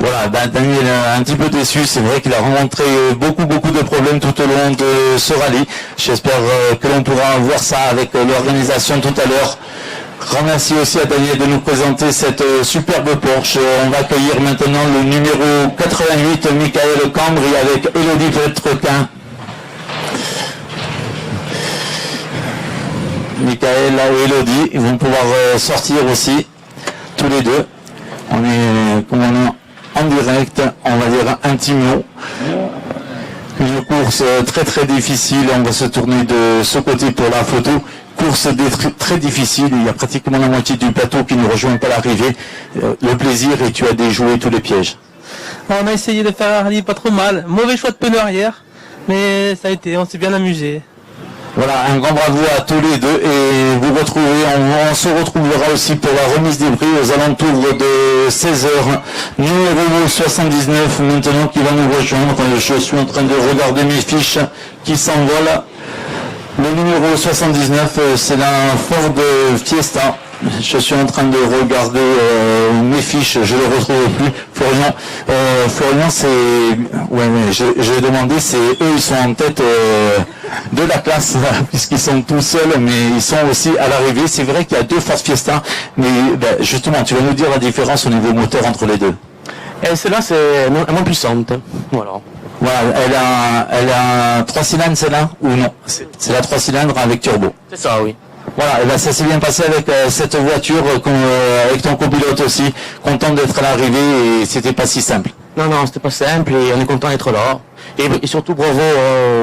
Voilà, Daniel un petit peu déçu, c'est vrai qu'il a rencontré beaucoup de problèmes tout au long de ce rallye. J'espère que l'on pourra voir ça avec l'organisation tout à l'heure. Remercie aussi à Daniel de nous présenter cette superbe Porsche. On va accueillir maintenant le numéro 88, Michael Cambry avec Elodie Petrequin. Michael et Elodie, ils vont pouvoir sortir aussi, tous les deux. On est en direct, on va dire un petit mot. Une course très difficile, on va se tourner de ce côté pour la photo. Course très difficile, il y a pratiquement la moitié du plateau qui ne rejoint pas l'arrivée. Le plaisir et tu as déjoué tous les pièges. On a essayé de faire un rallye pas trop mal. Mauvais choix de pneus arrière, mais ça a été, on s'est bien amusé. Voilà, un grand bravo à tous les deux et vous retrouvez, on se retrouvera aussi pour la remise des prix aux alentours de 16h. Numéro 79 maintenant qui va nous rejoindre. Je suis en train de regarder mes fiches qui s'envolent. Le numéro 79, c'est la Ford Fiesta. Je suis en train de regarder mes fiches, je ne le retrouve plus. Florian, c'est... Ouais, j'ai demandé, c'est eux, ils sont en tête de la classe, puisqu'ils sont tout seuls, mais ils sont aussi à l'arrivée. C'est vrai qu'il y a deux Ford Fiesta, mais justement, tu vas nous dire la différence au niveau moteur entre les deux. Et celle-là, c'est moins puissante. Voilà. Voilà, elle a 3 cylindres celle-là ou non? C'est la 3 cylindres avec turbo. C'est ça, oui. Voilà, et ça s'est bien passé avec cette voiture, avec ton copilote aussi. Content d'être à l'arrivée et c'était pas si simple. Non, c'était pas simple et on est content d'être là. Et surtout bravo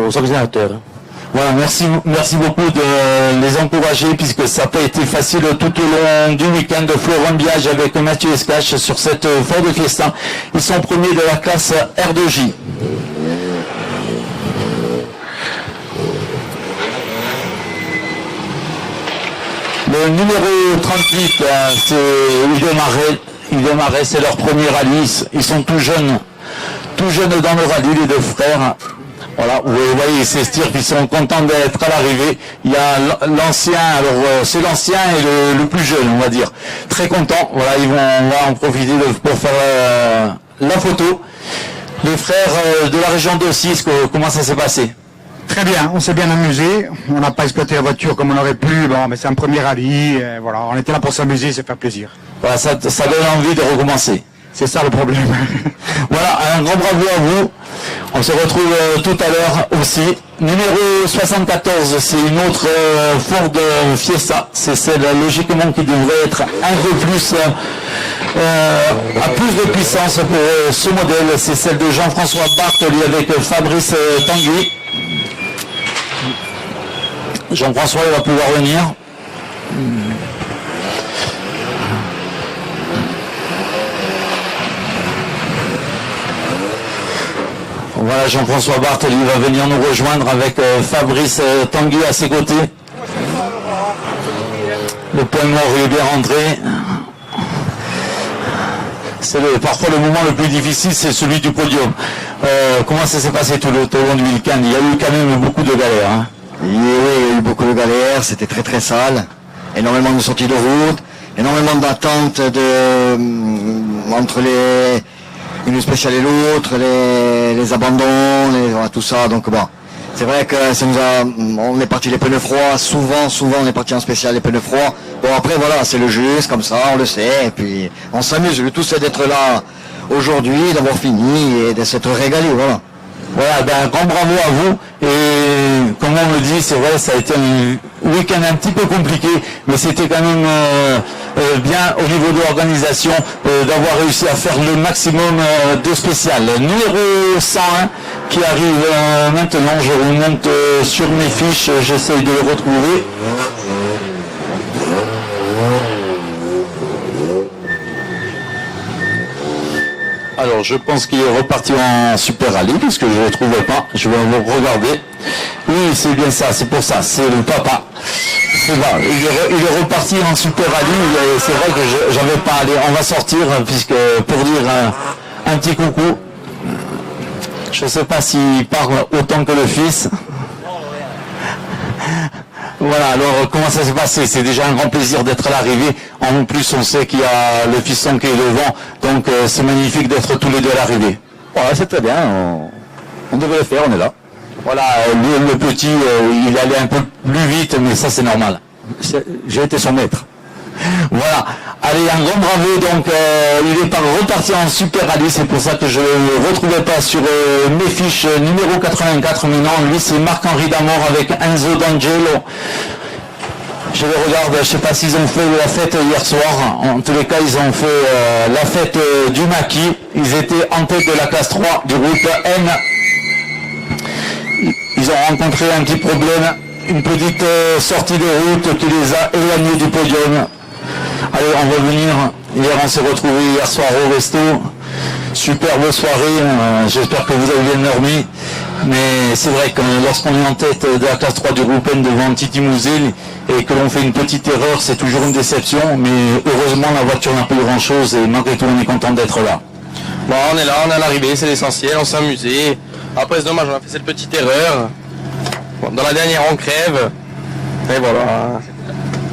aux organisateurs. Voilà, merci beaucoup de les encourager puisque ça n'a pas été facile tout au long du week-end. Florent Biage avec Mathieu Escache sur cette Ford Fiesta. Ils sont premiers de la classe R2J. Le numéro 38, c'est Hugo Marais, c'est leur premier rallye. Ils sont tout jeunes dans le rallye, les deux frères. Voilà, vous voyez, ils s'estirent, ils sont contents d'être à l'arrivée. Il y a l'ancien, alors c'est l'ancien et le plus jeune, on va dire. Très content, voilà, on va en profiter pour faire la photo. Les frères de la région d'Ossis, comment ça s'est passé? Très bien, on s'est bien amusé. On n'a pas exploité la voiture comme on aurait pu. Bon, mais c'est un premier rallye. Voilà, on était là pour s'amuser, se faire plaisir. Voilà, ça donne envie de recommencer. C'est ça le problème. Voilà, un grand bravo à vous. On se retrouve tout à l'heure aussi. Numéro 74, c'est une autre Ford Fiesta. C'est celle logiquement qui devrait être un peu plus à plus de puissance pour ce modèle. C'est celle de Jean-François Bartoli avec Fabrice Tanguy. Jean-François va pouvoir venir. Voilà, Jean-François Bartoli va venir nous rejoindre avec Fabrice Tanguy à ses côtés. Le point mort est bien rentré. C'est parfois le moment le plus difficile, c'est celui du podium. Comment ça s'est passé tout le long du week-end? Il y a eu quand même beaucoup de galères. Hein. Oui, il y a eu beaucoup de galères, c'était très très sale. Énormément de sorties de route, énormément d'attentes entre une spéciale et l'autre, les abandons, voilà, tout ça. Donc bon, c'est vrai que on est parti les pneus froids, souvent on est parti en spécial les pneus froids. Bon après voilà, c'est le jeu, c'est comme ça, on le sait, et puis on s'amuse. Le tout c'est d'être là aujourd'hui, d'avoir fini et de s'être régalé, voilà. Voilà, ben, un grand bravo à vous. Et comme on le dit, c'est vrai, ça a été un week-end un petit peu compliqué, mais c'était quand même bien au niveau de l'organisation d'avoir réussi à faire le maximum de spécial. Numéro 101 qui arrive maintenant, je remonte sur mes fiches, j'essaye de le retrouver. Alors je pense qu'il est reparti en Super Rallye puisque je ne le trouve pas. Je vais vous regarder. Oui, c'est bien ça, c'est pour ça, c'est le papa. C'est vrai, il est reparti en Super Rallye. C'est vrai que j'avais pas allé. On va sortir puisque pour dire un petit coucou. Je ne sais pas s'il parle autant que le fils. Voilà, alors comment ça s'est passé? C'est déjà un grand plaisir d'être à l'arrivée. En plus, on sait qu'il y a le fiston qui est devant, donc c'est magnifique d'être tous les deux à l'arrivée. Voilà, c'est très bien, on devrait le faire, on est là. Voilà, le petit, il allait un peu plus vite, mais ça c'est normal. J'ai été son maître. Voilà, allez, un grand bravo, donc il est pas reparti en Super Rallye, c'est pour ça que je ne le retrouvais pas sur mes fiches numéro 84, mais non, lui c'est Marc-Henri Damor avec Enzo D'Angelo. Je le regarde, je ne sais pas s'ils ont fait la fête hier soir, en tous les cas ils ont fait la fête du maquis, ils étaient en tête de la classe 3 du groupe N. Ils ont rencontré un petit problème, une petite sortie de route qui les a éloignés du podium. Allez, on va venir. Hier, on s'est retrouvés hier soir au resto. Superbe soirée. J'espère que vous avez bien dormi. Mais c'est vrai que lorsqu'on est en tête de la classe 3 du groupe N devant Titi Mouzel et que l'on fait une petite erreur, c'est toujours une déception. Mais heureusement, la voiture n'a pas eu grand-chose et malgré tout, on est content d'être là. Bon, on est là, on est à l'arrivée, c'est l'essentiel, on s'est amusé. Après, c'est dommage, on a fait cette petite erreur. Bon, dans la dernière, on crève. Et voilà.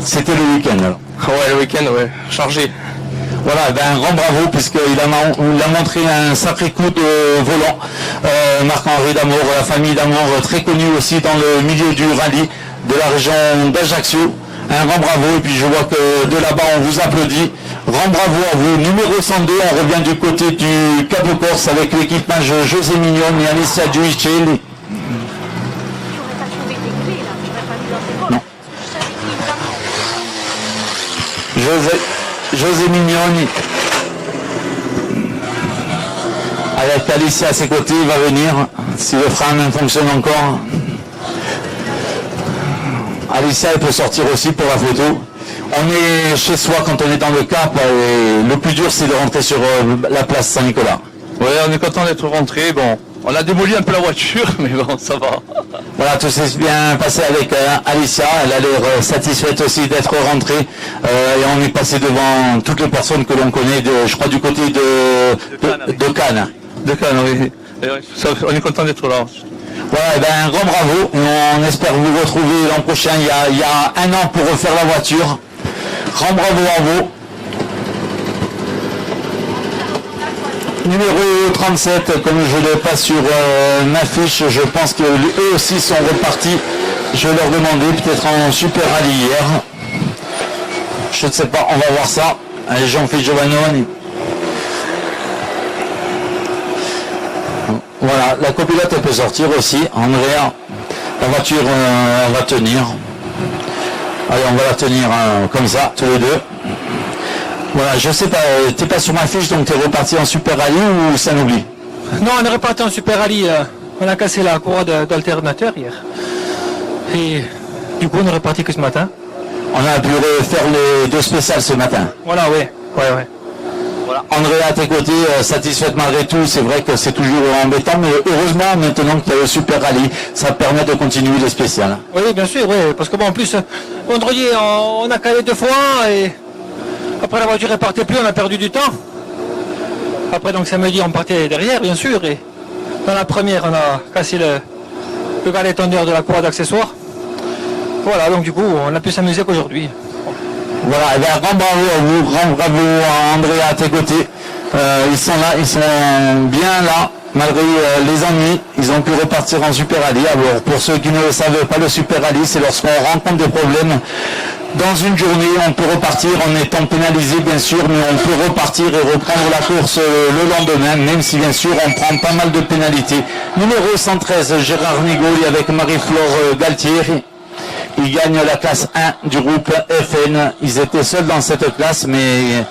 C'était le week-end alors. Ouais, le week-end, ouais, chargé. Voilà, ben, un grand bravo puisqu'il a montré un sacré coup de volant. Marc-Henri Damour, la famille Damour, très connue aussi dans le milieu du rallye de la région d'Ajaccio. Un grand bravo, et puis je vois que de là-bas on vous applaudit. Grand bravo à vous. Numéro 102, on revient du côté du Cap Corse avec l'équipage José Mignon et Alicia Giuicelli. Non. José Mignoni Avec Alicia à ses côtés, il va venir, si le frein fonctionne encore. Alicia, elle peut sortir aussi pour la photo. On est chez soi quand on est dans le Cap, et le plus dur c'est de rentrer sur la place Saint-Nicolas. Oui, on est content d'être rentré. Bon, on a démoli un peu la voiture, mais bon, ça va. Voilà, tout s'est bien passé avec Alicia. Elle a l'air satisfaite aussi d'être rentrée. Et on est passé devant toutes les personnes que l'on connaît, je crois du côté de Cannes. De Cannes, oui. Et on est content d'être là. Voilà, et ben, un grand bravo. On espère vous retrouver l'an prochain. Il y a un an pour refaire la voiture. Grand bravo à vous. Numéro 37, comme je ne l'ai pas sur ma fiche, je pense qu'eux aussi sont repartis. Je leur demandais peut-être en Super Rallye hier. Je ne sais pas, on va voir ça. Allez, Jean-Philippe Giovannoni. Voilà, la copilote elle peut sortir aussi. Andrea, la voiture elle va tenir. Allez, on va la tenir comme ça, tous les deux. Voilà, je sais pas, t'es pas sur ma fiche, donc t'es reparti en Super Rallye ou ça n'oublie? Non, on est reparti en Super Rallye. On a cassé la courroie d'alternateur hier. Et du coup, on est reparti que ce matin. On a pu faire les deux spéciales ce matin. Voilà, ouais. Voilà. André, à tes côtés, satisfaite malgré tout, c'est vrai que c'est toujours embêtant, mais heureusement, maintenant que tu as le Super Rallye, ça permet de continuer les spéciales. Oui, bien sûr, oui, parce que bon, en plus, vendredi, on a calé 2 fois, et après la voiture ne partait plus, on a perdu du temps. Après, donc samedi, on partait derrière, bien sûr, et dans la première, on a cassé le galet tendeur de la courroie d'accessoires. Voilà, donc du coup, on a pu s'amuser qu'aujourd'hui. Voilà, et bien, grand bravo à vous, grand bravo à André à tes côtés. Ils sont là, ils sont bien là, malgré les ennuis. Ils ont pu repartir en Super Rallye. Alors, pour ceux qui ne le savent pas, le Super Rallye, c'est lorsqu'on rencontre des problèmes dans une journée, on peut repartir en étant pénalisé, bien sûr, mais on peut repartir et reprendre la course le lendemain, même si, bien sûr, on prend pas mal de pénalités. Numéro 113, Gérard Nigoli avec Marie-Flore Galtier. Ils gagnent la classe 1 du groupe FN. Ils étaient seuls dans cette classe, mais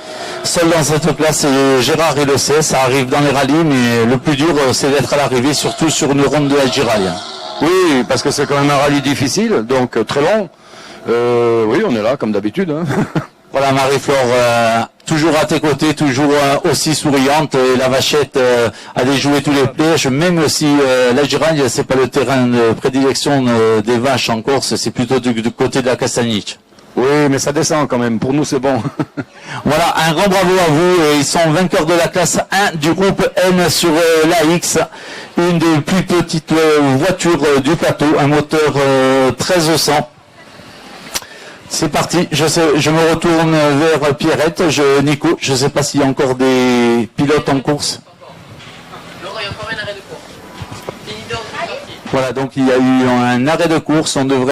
seuls dans cette classe, et Gérard il le sait, ça arrive dans les rallyes, mais le plus dur c'est d'être à l'arrivée, surtout sur une ronde de Algérie. Oui, parce que c'est quand même un rallye difficile, donc très long. Oui, on est là comme d'habitude. Hein. Voilà, Marie-Flore, toujours à tes côtés, toujours aussi souriante, et la vachette a déjoué tous les pièges, même si l'Algérie, c'est pas le terrain de prédilection des vaches en Corse, c'est plutôt du côté de la Castagnique. Oui, mais ça descend quand même, pour nous c'est bon. Voilà, un grand bravo à vous, ils sont vainqueurs de la classe 1 du groupe N sur l'AX, une des plus petites voitures du plateau, un moteur 1300. C'est parti, je me retourne vers Pierrette, Nico, je ne sais pas s'il y a encore des pilotes en course. Non, il y a encore un arrêt de course. Voilà, donc il y a eu un arrêt de course, on devrait